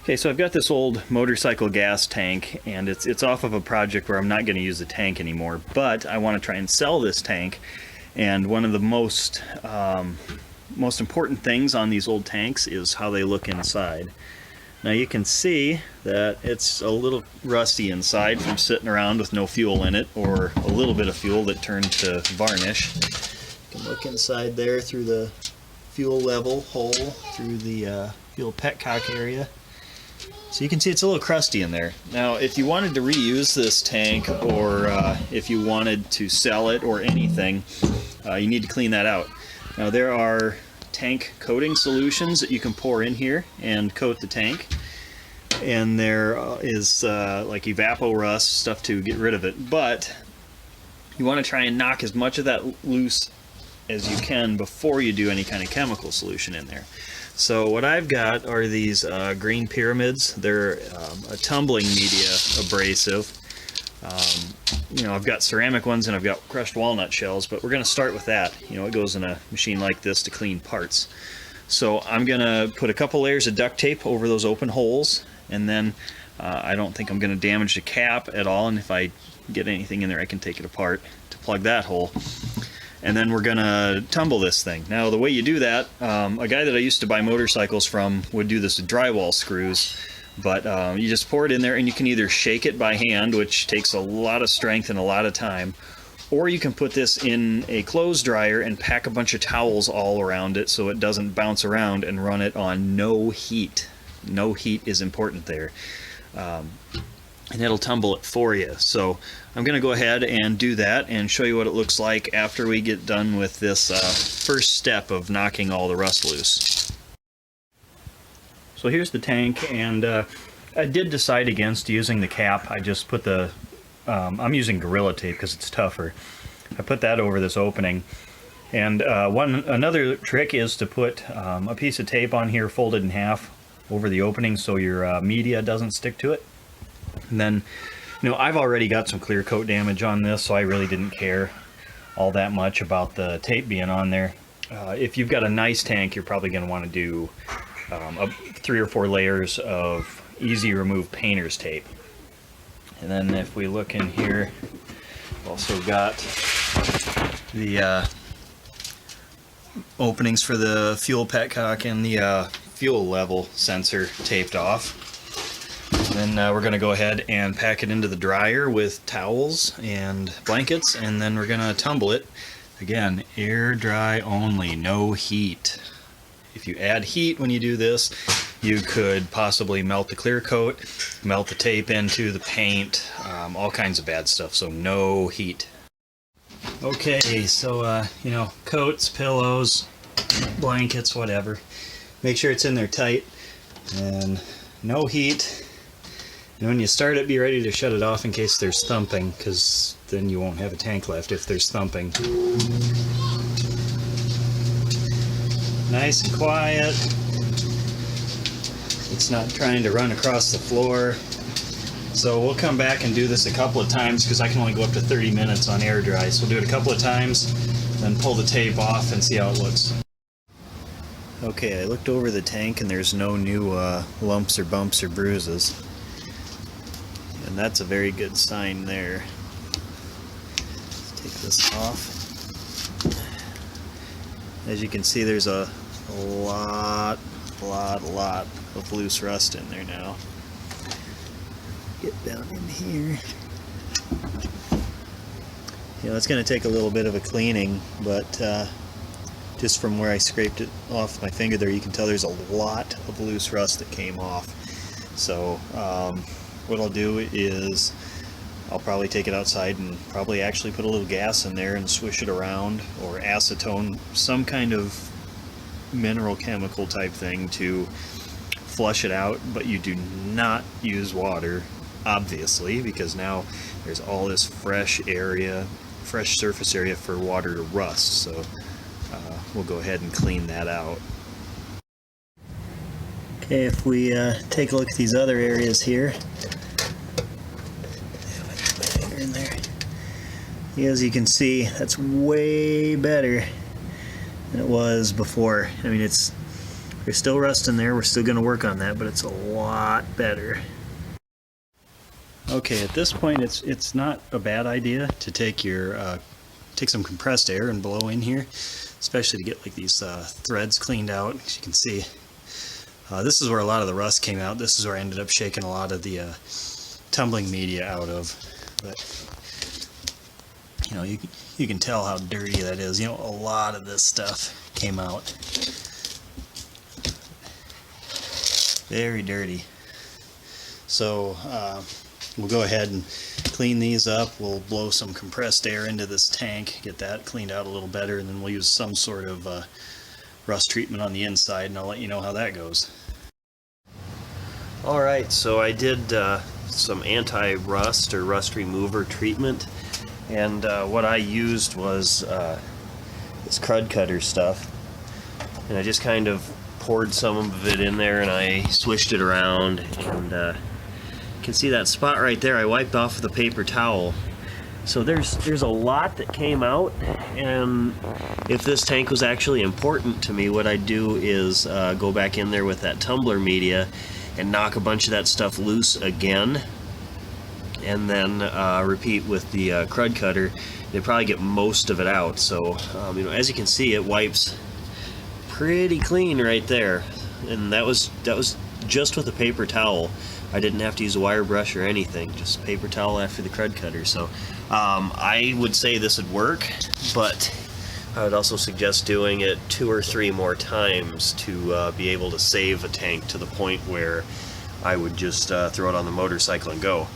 Okay, so I've got this old motorcycle gas tank, and it's off of a project where I'm not going to use the tank anymore, but I want to try and sell this tank. And one of the most important things on these old tanks is how they look inside. Now you can see that it's a little rusty inside from sitting around with no fuel in it, or a little bit of fuel that turned to varnish. You can look inside there through the fuel level hole, through the fuel petcock area. So you can see it's a little crusty in there. Now if you wanted to reuse this tank, or if you wanted to sell it or anything, you need to clean that out. Now there are tank coating solutions that you can pour in here and coat the tank, and there is like evapor rust stuff to get rid of it, but you want to try and knock as much of that loose as you can before you do any kind of chemical solution in there. So what I've got are these green pyramids. They're a tumbling media abrasive. You know, I've got ceramic ones and I've got crushed walnut shells, but we're going to start with that. You know, it goes in a machine like this to clean parts. So I'm going to put a couple layers of duct tape over those open holes, and then I don't think I'm going to damage the cap at all, and if I get anything in there I can take it apart to plug that hole. And then we're going to tumble this thing. Now the way you do that, a guy that I used to buy motorcycles from would do this with drywall screws. But you just pour it in there, and you can either shake it by hand, which takes a lot of strength and a lot of time, or you can put this in a clothes dryer and pack a bunch of towels all around it so it doesn't bounce around, and run it on no heat. No heat is important there. And it'll tumble it for you. So I'm going to go ahead and do that and show you what it looks like after we get done with this first step of knocking all the rust loose. So here's the tank, and I did decide against using the cap. I just put the, I'm using Gorilla Tape because it's tougher. I put that over this opening. And another trick is to put a piece of tape on here folded in half over the opening so your media doesn't stick to it. And then, you know, I've already got some clear coat damage on this, so I really didn't care all that much about the tape being on there. If you've got a nice tank, you're probably going to want to do 3 or 4 layers of easy remove painter's tape. And then if we look in here, we've also got the openings for the fuel petcock and the fuel level sensor taped off. And then we're going to go ahead and pack it into the dryer with towels and blankets, and then we're going to tumble it. Again, air dry only, no heat. If you add heat when you do this, you could possibly melt the clear coat, melt the tape into the paint, all kinds of bad stuff, so no heat. Okay, so you know, coats, pillows, blankets, whatever. Make sure it's in there tight, and no heat. And when you start it, be ready to shut it off in case there's thumping, because then you won't have a tank left if there's thumping. Nice and quiet. It's not trying to run across the floor. So we'll come back and do this a couple of times because I can only go up to 30 minutes on air dry. So we'll do it a couple of times, then pull the tape off and see how it looks. Okay, I looked over the tank and there's no new lumps or bumps or bruises. And that's a very good sign there. Let's take this off. As you can see, there's a lot of loose rust in there now. Get down in here. You know, it's going to take a little bit of a cleaning, but just from where I scraped it off my finger there, you can tell there's a lot of loose rust that came off. So what I'll do is I'll probably take it outside and probably actually put a little gas in there and swish it around, or acetone, some kind of mineral chemical type thing to flush it out. But you do not use water, obviously, because now there's all this fresh surface area for water to rust. So we'll go ahead and clean that out. Okay, if we take a look at these other areas here, in there, as you can see, that's way better than it was before. I mean, it's There's still rust in there. We're still going to work on that, but it's a lot better. Okay, at this point, it's not a bad idea to take your take some compressed air and blow in here, especially to get like these threads cleaned out. As you can see, this is where a lot of the rust came out. This is where I ended up shaking a lot of the tumbling media out of. But you know, you can tell how dirty that is. You know, a lot of this stuff came out. Very dirty. So we'll go ahead and clean these up. We'll blow some compressed air into this tank, get that cleaned out a little better, and then we'll use some sort of rust treatment on the inside, and I'll let you know how that goes. Alright, so I did some anti-rust or rust remover treatment, and what I used was this crud cutter stuff, and I just kind of poured some of it in there and I swished it around, and you can see that spot right there I wiped off with a paper towel. So there's a lot that came out, and if this tank was actually important to me, what I'd do is go back in there with that tumbler media and knock a bunch of that stuff loose again, and then repeat with the crud cutter. They'd probably get most of it out. So you know, as you can see, it wipes pretty clean right there, and that was just with a paper towel. I didn't have to use a wire brush or anything, just paper towel after the crud cutter. So I would say this would work, but I would also suggest doing it 2 or 3 more times to be able to save a tank to the point where I would just throw it on the motorcycle and go.